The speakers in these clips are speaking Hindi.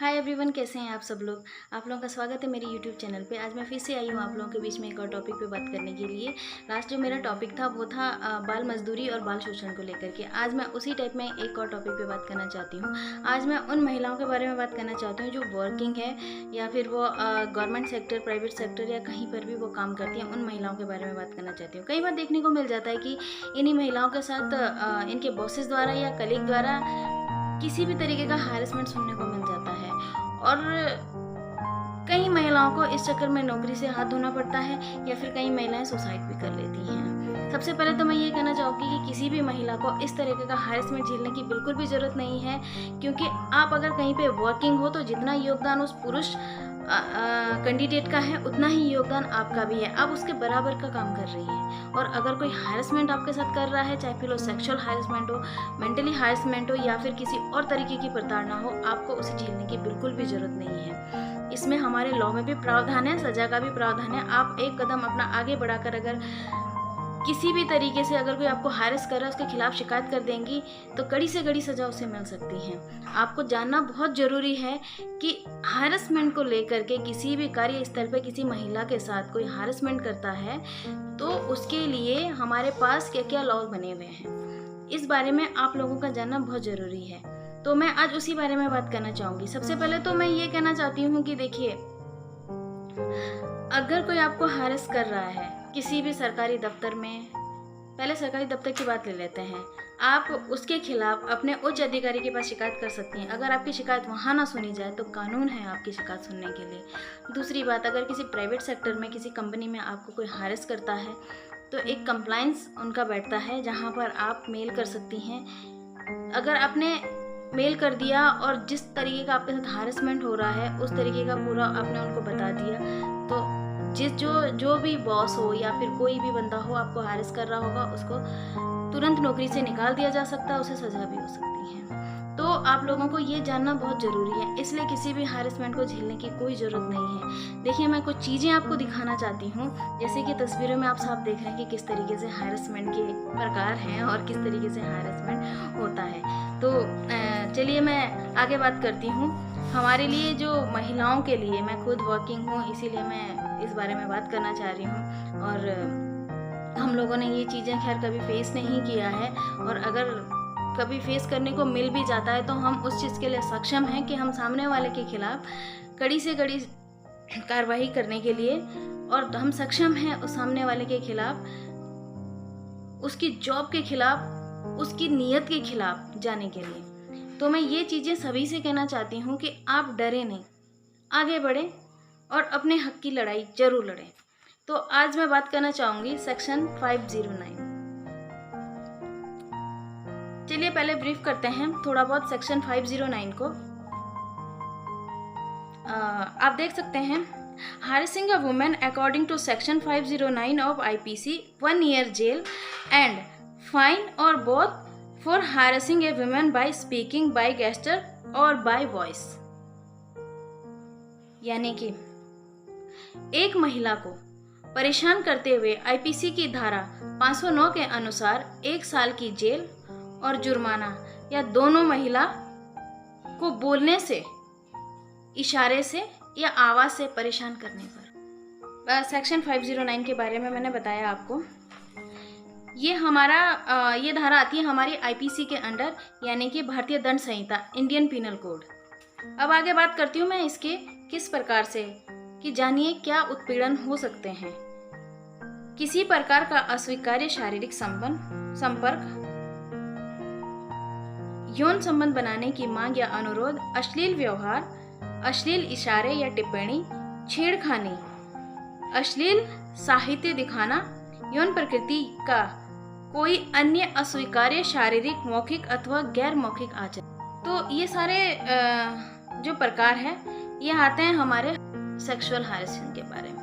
हाय एवरीवन, कैसे हैं आप सब लोग। आप लोगों का स्वागत है मेरे यूट्यूब चैनल पे। आज मैं फिर से आई हूँ आप लोगों के बीच में एक और टॉपिक पे बात करने के लिए। लास्ट जो मेरा टॉपिक था वो था बाल मजदूरी और बाल शोषण को लेकर के। आज मैं उसी टाइप में एक और टॉपिक पे बात करना चाहती हूँ। आज मैं उन महिलाओं के बारे में बात करना चाहती हूँ जो वर्किंग है या फिर वो गवर्नमेंट सेक्टर, प्राइवेट सेक्टर या कहीं पर भी वो काम करती हैं। उन महिलाओं के बारे में बात करना चाहती हूँ। कई बार देखने को मिल जाता है कि इन्हीं महिलाओं के साथ इनके बॉसेस द्वारा या कलीग द्वारा किसी भी तरीके का हैरेसमेंट सुनने को मिल जाता है और कई महिलाओं को इस चक्कर में नौकरी से हाथ धोना पड़ता है या फिर कई महिलाएं सुसाइड भी कर लेती हैं। सबसे पहले तो मैं ये कहना चाहूँगी कि किसी भी महिला को इस तरीके का हैरेसमेंट झेलने की बिल्कुल भी ज़रूरत नहीं है, क्योंकि आप अगर कहीं पे वर्किंग हो तो जितना योगदान उस पुरुष कैंडिडेट का है उतना ही योगदान आपका भी है। आप उसके बराबर का काम कर रही हैं। और अगर कोई हैरेसमेंट आपके साथ कर रहा है, चाहे फिर वो सेक्सुअल हैरेसमेंट हो, मेंटली हैरेसमेंट हो या फिर किसी और तरीके की प्रताड़ना हो, आपको उसे झेलने की बिल्कुल भी ज़रूरत नहीं है। इसमें हमारे लॉ में भी प्रावधान है, सज़ा का भी प्रावधान है। आप एक कदम अपना आगे बढ़ाकर अगर किसी भी तरीके से अगर कोई आपको हैरेस कर रहा है उसके खिलाफ शिकायत कर देंगी तो कड़ी से कड़ी सज़ा उसे मिल सकती है। आपको जानना बहुत ज़रूरी है कि हैरेसमेंट को लेकर के किसी भी कार्यस्थल पर किसी महिला के साथ कोई हैरेसमेंट करता है तो उसके लिए हमारे पास क्या क्या लॉ बने हुए हैं, इस बारे में आप लोगों का जानना बहुत ज़रूरी है। तो मैं आज उसी बारे में बात करना चाहूँगी। सबसे पहले तो मैं ये कहना चाहती हूँ कि देखिए, अगर कोई आपको हैरेस कर रहा है किसी भी सरकारी दफ्तर में, पहले सरकारी दफ्तर की बात ले लेते हैं, आप उसके खिलाफ अपने उच्च अधिकारी के पास शिकायत कर सकती हैं। अगर आपकी शिकायत वहाँ ना सुनी जाए तो कानून है आपकी शिकायत सुनने के लिए। दूसरी बात, अगर किसी प्राइवेट सेक्टर में किसी कंपनी में आपको कोई हैरेस करता है तो एक कंप्लाइंस उनका बैठता है जहाँ पर आप मेल कर सकती हैं। अगर आपने मेल कर दिया और जिस तरीके का आपके साथ हैरेसमेंट हो रहा है उस तरीके का पूरा आपने उनको बता दिया तो जो भी बॉस हो या फिर कोई भी बंदा हो आपको हैरेस कर रहा होगा उसको तुरंत नौकरी से निकाल दिया जा सकता है, उसे सज़ा भी हो सकती है। तो आप लोगों को ये जानना बहुत ज़रूरी है, इसलिए किसी भी हैरेसमेंट को झेलने की कोई ज़रूरत नहीं है। देखिए, मैं कुछ चीज़ें आपको दिखाना चाहती हूँ, जैसे कि तस्वीरों में आप साफ देख रहे हैं कि किस तरीके से हैरेसमेंट के प्रकार हैं और किस तरीके से हैरेसमेंट होता है। तो चलिए मैं आगे बात करती हूँ। हमारे लिए जो महिलाओं के लिए, मैं खुद वर्किंग हूँ इसीलिए मैं इस बारे में बात करना चाह रही हूँ। और हम लोगों ने ये चीज़ें खैर कभी फेस नहीं किया है, और अगर कभी फेस करने को मिल भी जाता है तो हम उस चीज़ के लिए सक्षम हैं कि हम सामने वाले के खिलाफ कड़ी से कड़ी कार्रवाई करने के लिए, और हम सक्षम हैं उस सामने वाले के खिलाफ, उसकी जॉब के खिलाफ, उसकी नीयत के खिलाफ जाने के लिए। तो मैं ये चीज़ें सभी से कहना चाहती हूँ कि आप डरे नहीं, आगे बढ़ें और अपने हक की लड़ाई जरूर लड़ें। तो आज मैं बात करना चाहूँगी सेक्शन 509। चलिए पहले ब्रीफ करते हैं थोड़ा बहुत सेक्शन 509 को। आप देख सकते हैं, harassing a woman according to section 509 of IPC 1 year jail and fine or both for harassing a woman by speaking, by gesture or by voice। यानी कि एक महिला को परेशान करते हुए आईपीसी की धारा 509 के अनुसार 1 साल की जेल और जुर्माना, या दोनों महिला को बोलने से, इशारे से या आवाज़ से परेशान करने पर। सेक्शन 509 के बारे में मैंने बताया आपको। ये हमारा ये धारा आती है हमारी आईपीसी के अंडर, यानी कि भारतीय दंड संहिता, इंडियन पिनल कोड। अब आगे बात करती हूँ मैं इसके किस प्रकार से, कि जानिए क्या उत्पीड़न हो सकते हैं। किसी प्रकार का अस्वीकार्य शारीरिक संपर्क, यौन संबंध बनाने की मांग या अनुरोध, अश्लील व्यवहार, अश्लील इशारे या टिप्पणी, छेड़खानी, अश्लील साहित्य दिखाना, यौन प्रकृति का कोई अन्य अस्वीकार्य शारीरिक, मौखिक अथवा गैर मौखिक आचरण। तो ये सारे जो प्रकार है ये आते हैं हमारे सेक्सुअल हैरेसमेंट के बारे में।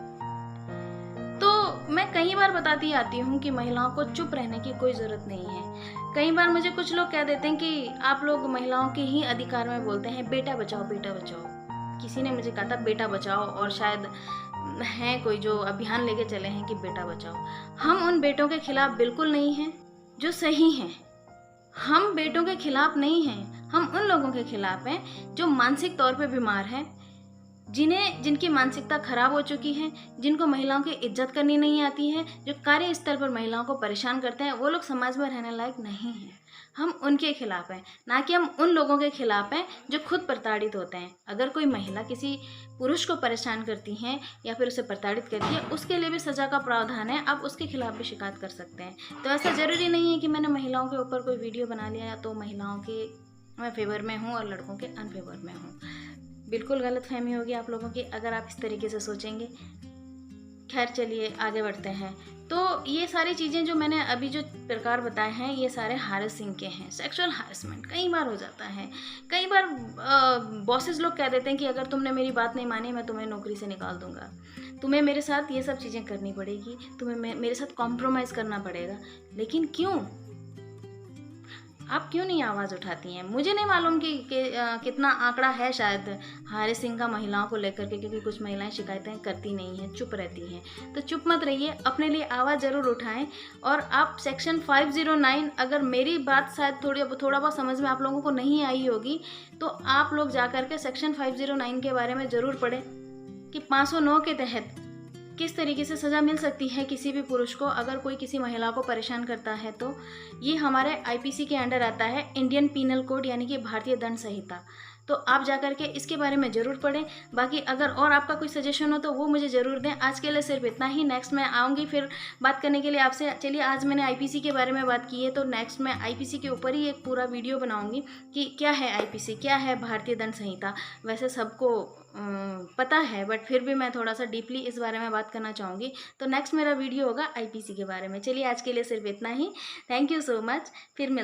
तो मैं कई बार बताती आती हूँ कि महिलाओं को चुप रहने की कोई ज़रूरत नहीं है। कई बार मुझे कुछ लोग कह देते हैं कि आप लोग महिलाओं के ही अधिकार में बोलते हैं, बेटा बचाओ बेटा बचाओ। किसी ने मुझे कहा था बेटा बचाओ, और शायद हैं कोई जो अभियान लेके चले हैं कि बेटा बचाओ। हम उन बेटों के खिलाफ बिल्कुल नहीं हैं जो सही हैं। हम बेटों के खिलाफ नहीं हैं, हम उन लोगों के खिलाफ हैं जो मानसिक तौर पे बीमार हैं, जिनकी मानसिकता खराब हो चुकी है, जिनको महिलाओं की इज्जत करनी नहीं आती है, जो कार्यस्थल पर महिलाओं को परेशान करते हैं, वो लोग समाज में रहने लायक नहीं हैं। हम उनके खिलाफ हैं, ना कि हम उन लोगों के खिलाफ हैं जो खुद प्रताड़ित होते हैं। अगर कोई महिला किसी पुरुष को परेशान करती हैं या फिर उसे प्रताड़ित करती है, उसके लिए भी सज़ा का प्रावधान है, आप उसके खिलाफ भी शिकायत कर सकते हैं। तो ऐसा ज़रूरी नहीं है कि मैंने महिलाओं के ऊपर कोई वीडियो बना लिया तो महिलाओं के मैं फेवर में हूँ और लड़कों के अनफेवर में हूँ। बिल्कुल गलतफहमी होगी आप लोगों की अगर आप इस तरीके से सोचेंगे। खैर चलिए आगे बढ़ते हैं। तो ये सारी चीज़ें जो मैंने अभी जो प्रकार बताए हैं, ये सारे हारेसिंग के हैं। सेक्सुअल हारेसमेंट कई बार हो जाता है। कई बार बॉसेस लोग कह देते हैं कि अगर तुमने मेरी बात नहीं मानी मैं तुम्हें नौकरी से निकाल दूंगा, तुम्हें मेरे साथ ये सब चीज़ें करनी पड़ेगी, तुम्हें मेरे साथ कॉम्प्रोमाइज़ करना पड़ेगा। लेकिन क्यों? आप क्यों नहीं आवाज़ उठाती हैं? मुझे नहीं मालूम कि कितना आंकड़ा है शायद हारेसिंग का महिलाओं को लेकर के, क्योंकि कुछ महिलाएं शिकायतें करती नहीं हैं, चुप रहती हैं। तो चुप मत रहिए, अपने लिए आवाज़ ज़रूर उठाएं। और आप सेक्शन 509, अगर मेरी बात शायद थोड़ा बहुत समझ में आप लोगों को नहीं आई होगी, तो आप लोग जा कर के सेक्शन 509 के बारे में ज़रूर पढ़ें कि 509 के तहत किस तरीके से सज़ा मिल सकती है किसी भी पुरुष को अगर कोई किसी महिला को परेशान करता है। तो ये हमारे आईपीसी के अंडर आता है, इंडियन पीनल कोड यानी कि भारतीय दंड संहिता। तो आप जा कर के इसके बारे में ज़रूर पढ़ें। बाकी अगर और आपका कोई सजेशन हो तो वो मुझे ज़रूर दें। आज के लिए सिर्फ इतना ही। नेक्स्ट मैं आऊँगी फिर बात करने के लिए आपसे। चलिए आज मैंने आईपीसी के बारे में बात की है, तो नेक्स्ट मैं आईपीसी के ऊपर ही एक पूरा वीडियो बनाऊँगी कि क्या है आईपीसी, क्या है भारतीय दंड संहिता। वैसे सबको पता है, बट फिर भी मैं थोड़ा सा डीपली इस बारे में बात करना चाहूँगी। तो नेक्स्ट मेरा वीडियो होगा आईपीसी के बारे में। चलिए आज के लिए सिर्फ इतना ही। Thank you so much. फिर मिल